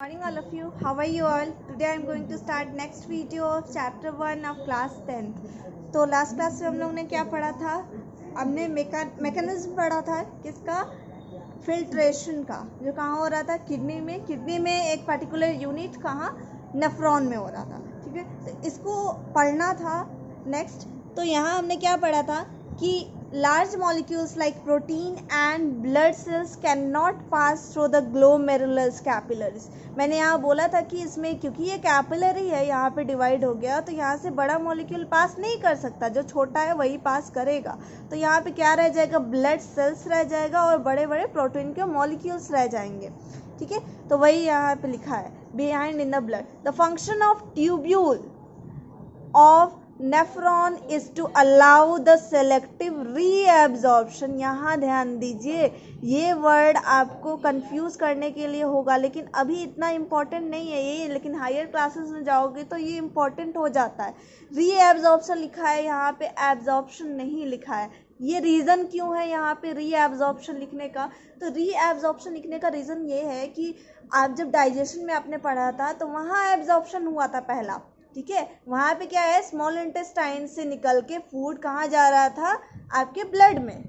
Morning all of you. How are you all? Today I am going to start next video of chapter 1 of class 10th. तो last class में हम लोग ने क्या पढ़ा था? हमने मैकेनिज्म पढ़ा था किसका? फिल्ट्रेशन का, जो कहाँ हो रहा था? किडनी में एक पर्टिकुलर यूनिट कहाँ? नेफ्रॉन में हो रहा था. ठीक है, तो इसको पढ़ना था. नेक्स्ट तो यहाँ हमने क्या पढ़ा था कि large molecules like protein and blood cells cannot pass through the glomerulus capillaries. मैंने यहाँ बोला था कि इसमें क्योंकि ये कैपिलरी है, यहाँ पे डिवाइड हो गया, तो यहाँ से बड़ा मॉलिक्यूल पास नहीं कर सकता, जो छोटा है वही पास करेगा. तो यहाँ पे क्या रह जाएगा? ब्लड सेल्स रह जाएगा और बड़े बड़े प्रोटीन के मॉलिक्यूल्स रह जाएंगे. ठीक है, तो वही यहाँ पे लिखा है behind in the blood. The function of tubule of nephron is to allow the selective reabsorption. यहाँ ध्यान दीजिए, ये वर्ड आपको कंफ्यूज करने के लिए होगा, लेकिन अभी इतना इम्पोर्टेंट नहीं है ये, लेकिन हायर क्लासेस में जाओगे तो ये इम्पोर्टेंट हो जाता है. रीएब्जॉर्प्शन लिखा है यहाँ पे, एब्जॉर्प्शन नहीं लिखा है. ये रीज़न क्यों है यहाँ पे रीएब्जॉर्प्शन लिखने का? तो रीएब्जॉर्प्शन लिखने का रीज़न ये है कि आप जब डाइजेशन में आपने पढ़ा था तो वहाँ एब्जॉर्प्शन हुआ था पहला. ठीक है, वहाँ पे क्या है? स्मॉल इंटेस्टाइन से निकल के फूड कहाँ जा रहा था? आपके ब्लड में.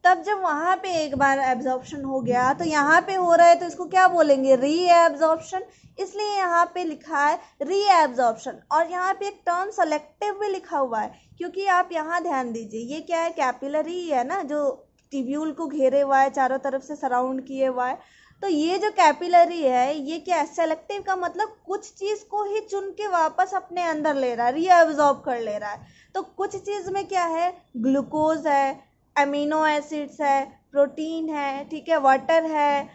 तब जब वहाँ पे एक बार एब्जॉर्प्शन हो गया तो यहाँ पे हो रहा है, तो इसको क्या बोलेंगे? रीएब्जॉर्प्शन. इसलिए यहाँ पे लिखा है रीएब्जॉर्प्शन. और यहाँ पे एक टर्म सेलेक्टिव भी लिखा हुआ है, क्योंकि आप यहाँ ध्यान दीजिए, ये क्या है? कैपिलरी है ना, जो ट्यूब्यूल को घेरे हुआ है, चारों तरफ से सराउंड किए हुआ है. तो ये जो कैपिलरी है, ये क्या है? सेलेक्टिव का मतलब कुछ चीज़ को ही चुन के वापस अपने अंदर ले रहा है, रीअब्जॉर्ब कर ले रहा है. तो कुछ चीज़ में क्या है? ग्लूकोज है, अमीनो एसिड्स है, प्रोटीन है, ठीक है, वाटर है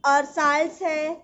और साल्ट्स है.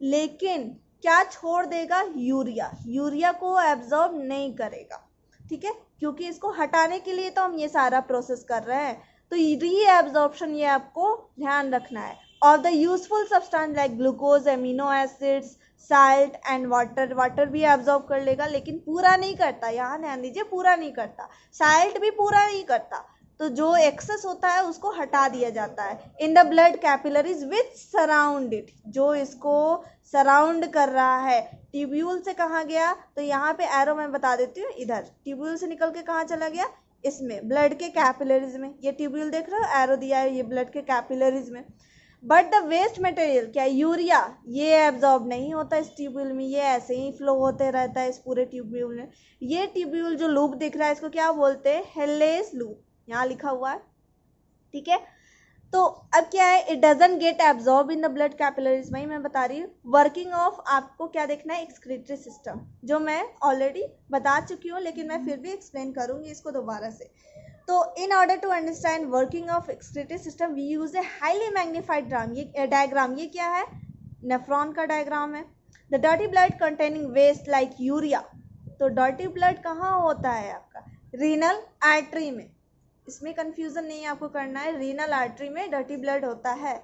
लेकिन क्या छोड़ देगा? यूरिया. यूरिया को एब्जॉर्ब नहीं करेगा. ठीक है, क्योंकि इसको हटाने के लिए तो हम ये सारा प्रोसेस कर रहे हैं. तो रीअब्जॉर्प्शन ये आपको ध्यान रखना है. और the useful substance like glucose, amino acids, salt and water भी एब्जॉर्ब कर लेगा, लेकिन पूरा नहीं करता. यहाँ ध्यान दीजिए, पूरा नहीं करता. साल्ट भी पूरा नहीं करता, तो जो एक्सेस होता है उसको हटा दिया जाता है. इन the blood capillaries which surround it, जो इसको सराउंड कर रहा है. ट्यूब्यूल से कहाँ गया? तो यहाँ पे एरो मैं बता देती हूँ. इधर ट्यूब्यूल से निकल के कहाँ चला गया? इसमें ब्लड के कैपिलरीज में. ये ट्यूब्यूल देख रहे हो, एरो दिया है, ये ब्लड के कैपिलरीज में. बट द वेस्ट मटेरियल क्या? यूरिया, ये एब्जॉर्ब नहीं होता इस ट्यूब्यूल में, ये ऐसे ही फ्लो होते रहता है इस पूरे ट्यूब्यूल में. ये ट्यूब्यूल जो लूप दिख रहा है, इसको क्या बोलते हैं? Halley's loop. यहाँ लिखा हुआ है. ठीक है, तो अब क्या है? It doesn't get absorb in the blood capillaries. वही मैं बता रही हूँ. वर्किंग ऑफ आपको क्या देखना है? एक्सक्रीटरी सिस्टम, जो मैं ऑलरेडी बता चुकी हूँ, लेकिन मैं फिर भी एक्सप्लेन करूँगी इसको दोबारा से. तो in order to understand working of excretory system we use a highly magnified diagram. ये क्या है? नेफ्रॉन का डायग्राम है. The dirty blood containing waste like urea. तो डर्टी ब्लड कहाँ होता है आपका? रीनल आर्टरी में. इसमें कंफ्यूजन नहीं आपको करना है, रीनल आर्टरी में डर्टी ब्लड होता है.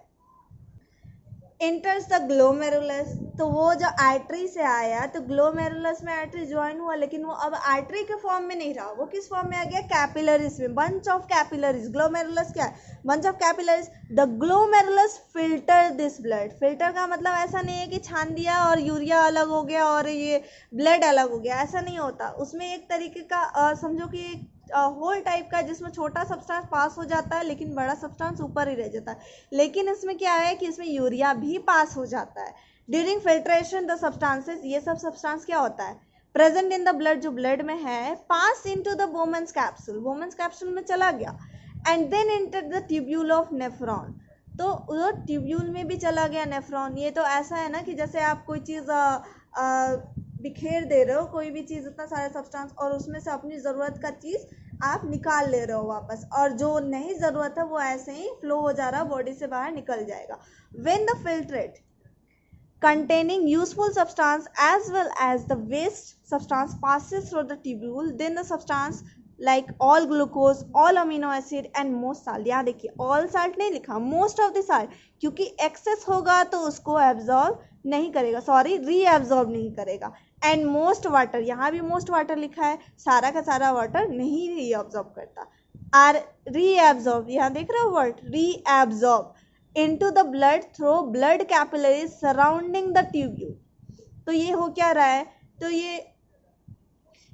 इंटर्स द ग्लोमेरुलस. तो वो जो आर्टरी से आया, तो ग्लोमेरुलस में आर्टरी ज्वाइन हुआ, लेकिन वो अब आर्टरी के फॉर्म में नहीं रहा, वो किस फॉर्म में आ गया? कैपिलरीज में. Bunch of capillaries. ग्लोमेरुलस क्या है? Bunch of capillaries. The glomerulus filter this blood. Filter का मतलब ऐसा नहीं है कि छान दिया और यूरिया अलग हो गया और ये ब्लड अलग हो गया, ऐसा नहीं होता. उसमें एक तरीके का समझो कि होल टाइप का, जिसमें छोटा सब्सटेंस पास हो जाता है लेकिन बड़ा सब्सटेंस ऊपर ही रह जाता है. लेकिन इसमें क्या है कि इसमें यूरिया भी पास हो जाता है. ड्यूरिंग फिल्ट्रेशन द सब्सटेंसेस, ये सब सब्सटेंस क्या होता है? प्रेजेंट इन द ब्लड, जो ब्लड में है, pass into the Bowman's capsule. Bowman's capsule में चला गया. And then enter the tubule of nephron. तो वो ट्यूब्यूल में भी चला गया नेफ्रॉन. ये तो ऐसा है ना कि जैसे आप कोई चीज़ बिखेर दे रहे हो, कोई भी चीज़, इतना सारा सब्सटेंस, और उसमें से अपनी ज़रूरत का चीज़ आप निकाल ले रहे हो वापस, और जो नहीं ज़रूरत है वो ऐसे ही फ्लो हो जा रहा है, बॉडी से बाहर निकल जाएगा. When the filtrate containing useful substance as well as the waste substance passes through the tubule, then the substance like all glucose, all amino acid and most salt. यहाँ देखिए, all salt नहीं लिखा, most of the salt, क्योंकि excess होगा तो उसको absorb नहीं करेगा, सॉरी, रीअब्जॉर्ब नहीं करेगा. एंड मोस्ट वाटर, यहाँ भी मोस्ट वाटर लिखा है, सारा का सारा वाटर नहीं रीअब्जॉर्ब करता. आर रीअब्जॉर्ब, यहाँ देख रहे हो word reabsorb. into the blood through blood capillaries surrounding the tubule। तो ये हो क्या रहा है, तो ये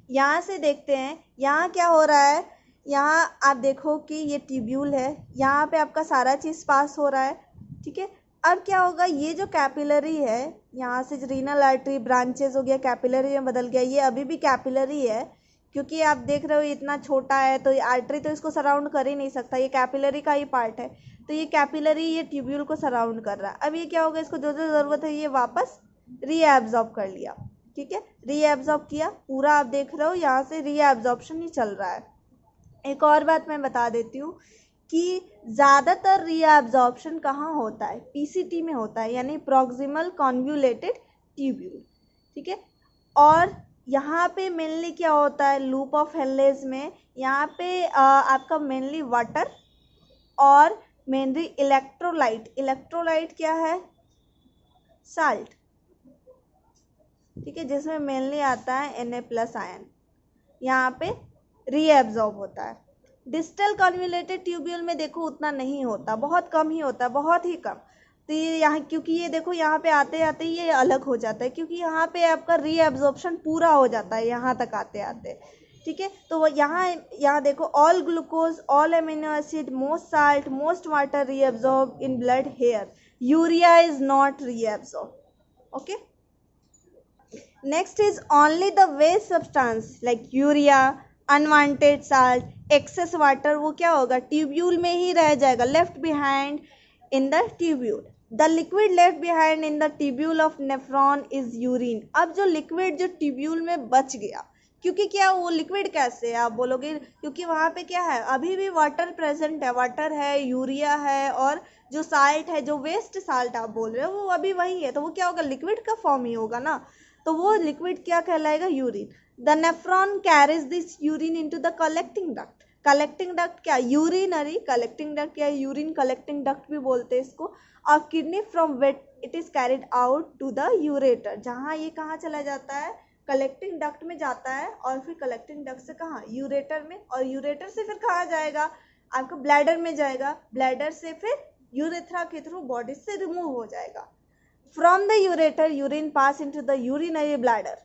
यहाँ से देखते हैं यहाँ क्या हो रहा है। यहाँ आप देखो कि ये ट्यूब्यूल है, यहाँ पे आपका सारा चीज़ पास हो रहा है, ठीक है। अब क्या होगा, ये जो कैपिलरी है, यहाँ से रीनल आर्टरी ब्रांचेस हो गया, कैपिलरी में बदल गया, ये अभी भी कैपिलरी है, क्योंकि आप देख रहे हो इतना छोटा है तो आर्टरी तो इसको सराउंड कर ही नहीं सकता, ये कैपिलरी का ही पार्ट है। तो ये कैपिलरी ये ट्यूब्यूल को सराउंड कर रहा है। अब ये क्या होगा, इसको जो जो ज़रूरत है ये वापस रीएब्जॉर्ब कर लिया, ठीक है, रीएब्जॉर्ब किया पूरा। आप देख रहे हो यहाँ से रीएब्जॉर्प्शन ही चल रहा है। एक और बात मैं बता देती हूँ कि ज़्यादातर रीएब्जॉर्प्शन कहाँ होता है, पीसीटी में होता है, यानी प्रॉक्सिमल कॉन्वुलेटेड ट्यूब्यूल, ठीक है। और यहाँ पे मेनली क्या होता है, लूप ऑफ हेलेज में यहाँ पे आपका मेनली वाटर और मेनली इलेक्ट्रोलाइट, इलेक्ट्रोलाइट क्या है, साल्ट, ठीक है, जिसमें मेनली आता है Na+ आयन, यहाँ पे रीएब्जॉर्ब होता है। डिस्टल कॉन्वुलेटेड ट्यूब्यूल में देखो उतना नहीं होता, बहुत कम ही होता है, बहुत ही कम। तो ये यहाँ, क्योंकि ये देखो यहाँ पे आते आते ये अलग हो जाता है, क्योंकि यहाँ पे आपका रीएब्जॉर्प्शन पूरा हो जाता है यहाँ तक आते आते, ठीक है। तो यहाँ देखो all glucose, all amino acid, most salt, most water reabsorb in blood here, urea is not reabsorb, okay. Next is only the waste substance like urea, unwanted salt, excess water, वो क्या होगा, ट्यूब्यूल में ही रह जाएगा, left behind in the tubule। The liquid left behind in the tubule of nephron is urine। अब जो liquid जो tubule में बच गया, क्योंकि क्या वो लिक्विड कैसे है आप बोलोगे, क्योंकि वहाँ पे क्या है, अभी भी वाटर प्रेजेंट है, वाटर है, यूरिया है, और जो साल्ट है, जो वेस्ट साल्ट आप बोल रहे हो वो अभी वही है, तो वो क्या होगा, लिक्विड का फॉर्म ही होगा ना, तो वो लिक्विड क्या कहलाएगा, urine. The nephron carries this urine into the collecting duct. Collecting duct क्या, यूरिनरी कलेक्टिंग डक्ट या यूरिन कलेक्टिंग डक्ट भी बोलते हैं इसको। और kidney from wet it is carried out to the ureter, जहाँ ये कहाँ चला जाता है, कलेक्टिंग डक्ट में जाता है, और फिर कलेक्टिंग डक्ट से कहाँ, यूरेटर में, और यूरेटर से फिर कहाँ जाएगा, आपका ब्लैडर में जाएगा, ब्लैडर से फिर यूरेथ्रा के थ्रू बॉडी से रिमूव हो जाएगा। From the ureter, urine pass into the urinary bladder.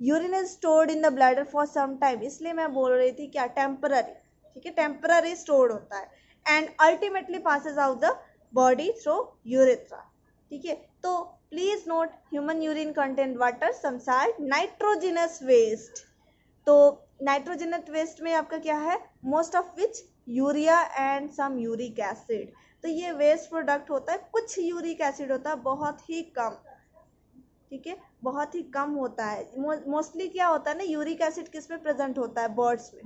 Urine is stored in the bladder for some time, इसलिए मैं बोल रही थी क्या, टेम्पररी, ठीक है, टेम्पररी स्टोर्ड होता है, and ultimately passes out the body through urethra, ठीक है। तो please note, human urine content water, some salt, nitrogenous waste. तो नाइट्रोजिनस वेस्ट में आपका क्या है, most of which urea and some uric acid. तो ये वेस्ट प्रोडक्ट होता है, कुछ यूरिक एसिड होता है, बहुत ही कम, ठीक है, बहुत ही कम होता है। मोस्टली क्या होता है ना, यूरिक एसिड किस में प्रेजेंट होता है, बर्ड्स में।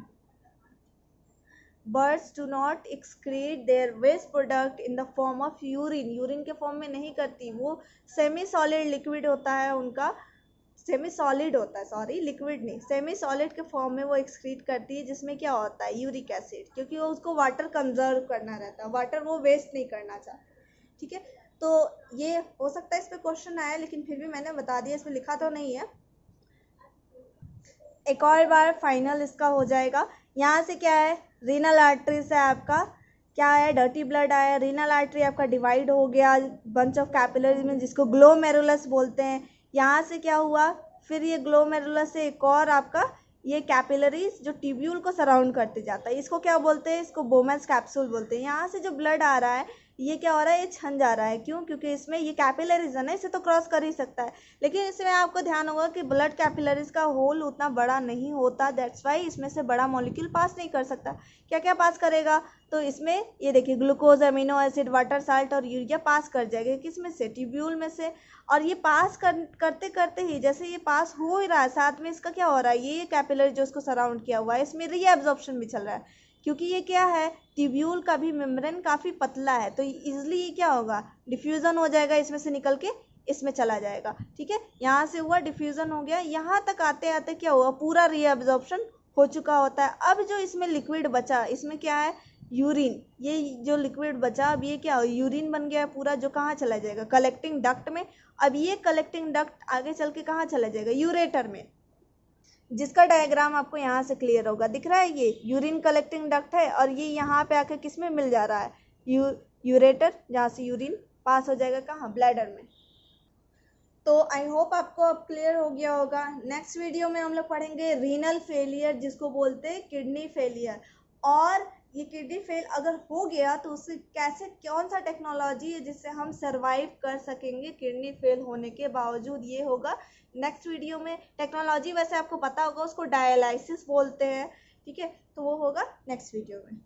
Birds do not excrete their waste product in the form of urine, urine के फॉर्म में नहीं करती, वो सेमी सॉलिड लिक्विड होता है उनका, सेमी सॉलिड होता है, सॉरी लिक्विड नहीं, सेमी सॉलिड के फॉर्म में वो एक्सक्रीट करती है, जिसमें क्या होता है, यूरिक एसिड, क्योंकि वो उसको वाटर कंजर्व करना रहता है, वाटर वो वेस्ट नहीं करना चाहता, ठीक है। तो ये हो सकता है इस पे क्वेश्चन आया, लेकिन फिर भी मैंने बता दिया, इसमें लिखा तो नहीं है। एक और बार फाइनल इसका हो जाएगा। यहाँ से क्या है, रीनल आर्टरी से आपका क्या है, डर्टी ब्लड आया, रीनल आर्टरी आपका डिवाइड हो गया बंच ऑफ कैपिलरीज में, जिसको ग्लोमेरुलस बोलते हैं। यहाँ से क्या हुआ, फिर ये ग्लोमेरुलस से एक और आपका ये कैपिलरीज जो ट्यूब्यूल को सराउंड करते जाता है, इसको क्या बोलते हैं, इसको बोमेंस कैप्सूल बोलते हैं। यहाँ से जो ब्लड आ रहा है ये क्या हो रहा है, ये छन जा रहा है, क्यों, क्योंकि इसमें ये कैपिलरीज है ना, इसे तो क्रॉस कर ही सकता है, लेकिन इसमें आपको ध्यान होगा कि ब्लड कैपिलरीज का होल उतना बड़ा नहीं होता, दैट्स वाई इसमें से बड़ा मॉलिक्यूल पास नहीं कर सकता। क्या क्या पास करेगा, तो इसमें ये देखिए glucose, amino acid, water, salt और यूरिया पास कर जाएगा, किस में से, ट्यूब्यूल में से। और ये पास करते करते ही जैसे ये पास हो ही रहा है, साथ में इसका क्या हो रहा है, ये कैपिलरी जो इसको सराउंड किया हुआ है इसमें रीएब्जॉर्प्शन भी चल रहा है, क्योंकि ये क्या है, ट्यूब्यूल का भी मेम्ब्रेन काफ़ी पतला है, तो इजिली ये क्या होगा, डिफ्यूज़न हो जाएगा, इसमें से निकल के इसमें चला जाएगा, ठीक है। यहाँ से हुआ डिफ्यूज़न हो गया, यहाँ तक आते आते क्या हुआ, पूरा रीएब्जॉर्प्शन हो चुका होता है। अब जो इसमें लिक्विड बचा, इसमें क्या है, यूरिन, ये जो लिक्विड बचा अब ये क्या हो, यूरिन बन गया पूरा, जो कहाँ चला जाएगा, कलेक्टिंग डक्ट में। अब ये कलेक्टिंग डक्ट आगे चल के कहाँ चला जाएगा, यूरेटर में, जिसका डायग्राम आपको यहाँ से क्लियर होगा, दिख रहा है, ये यूरिन कलेक्टिंग डक्ट है, और ये यहाँ पे आके किस में मिल जा रहा है, यूरेटर, जहाँ से यूरिन पास हो जाएगा कहाँ, ब्लैडर में। तो आई होप आपको अब क्लियर हो गया होगा। नेक्स्ट वीडियो में हम लोग पढ़ेंगे रीनल फेलियर, जिसको बोलते हैं किडनी फेलियर। और ये किडनी फेल अगर हो गया तो उससे कैसे, कौन सा टेक्नोलॉजी है जिससे हम सरवाइव कर सकेंगे किडनी फेल होने के बावजूद, ये होगा नेक्स्ट वीडियो में। टेक्नोलॉजी वैसे आपको पता होगा, उसको डायलिसिस बोलते हैं, ठीक है, तो वो होगा नेक्स्ट वीडियो में।